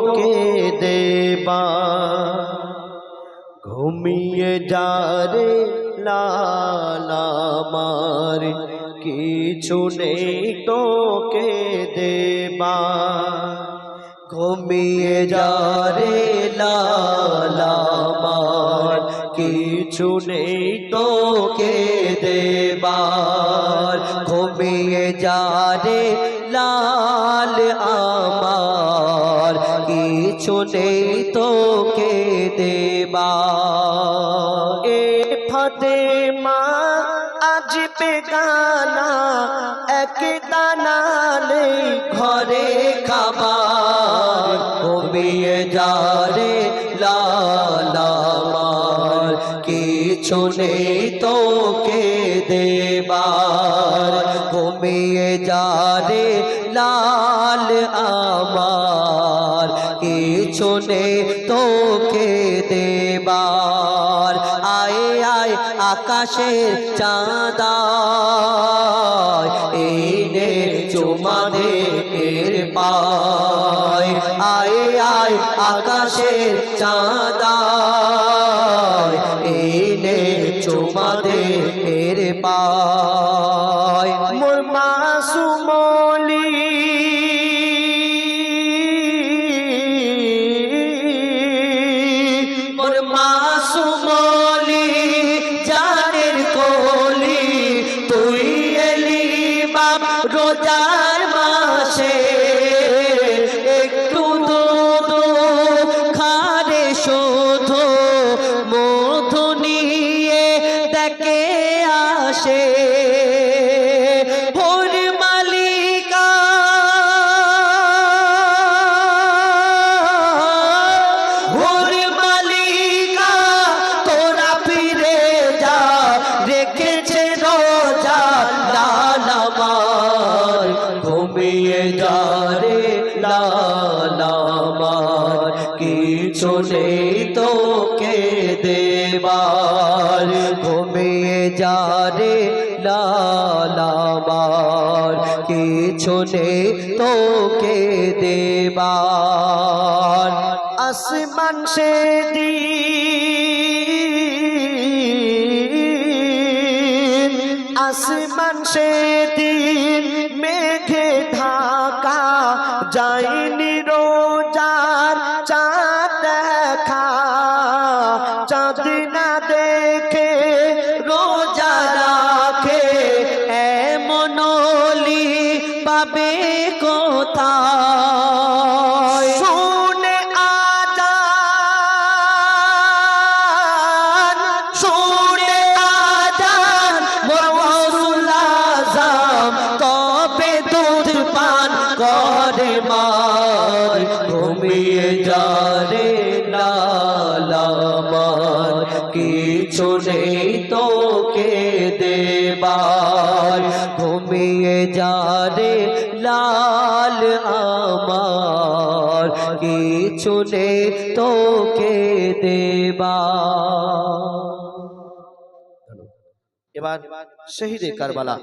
তোকে দেবা ঘুমিয়ে যা রে লাল আমার কিছু নেই তোকে দেবা ঘুমিয়ে যা রে লাল আমার কিছু নেই তোকে দেবার ঘুমিয়ে যা রে লাল আমার কিছু নেই তোকে দেবার এ ফাতেমা আজ বেগানা এক দানা নেই ঘরে খাবার ঘুমিয়ে যা রে লাল আমার কিছু নেই তোকে দেবার ঘুমিয়ে যা রে লাল আমার কিছু নেই তোকে দেবার আয় আয় আকাশের চাঁদা এনে চুমা দে এর পায় আয় আয় আকাশের চাঁদা এনে চুমা দে এর পায় মোর মাসুমলি মোর মাসুমলি জানের কোলি তুই এলি বাপ রোজার মাসে একটু দুধ খারে শুধু মধু নিয়ে দেখে আসে ভোর মালিকা ভোর মালিকা তোরা ফিরে যা রেখেছে রোজা লাল আমার ঘুমিয়ে যা রে লাল আমার কিছু নেই তোকে দেবার ঘুমিয়ে যা রে লাল আমার কিছু নেই তোকে দেবার আসমান সে দিন আসমান সে দিন মেঘে ঢাকা যায়নি রোজার চাঁদ দেখা চাঁদ না দেখে রোজা রাখে এমন ওলি পাবে কোথায় শুনে আজান শুনে আজান মোর গৌসুল আজম তবে দুধ পান করে মার ঘুমিয়ে যা রে লাল আমার কিছু নেই তোকে দেবার ঘুমিয়ে যা রে লাল আমার কিছু নেই তোকে দেবার এবার শহীদে কারবালা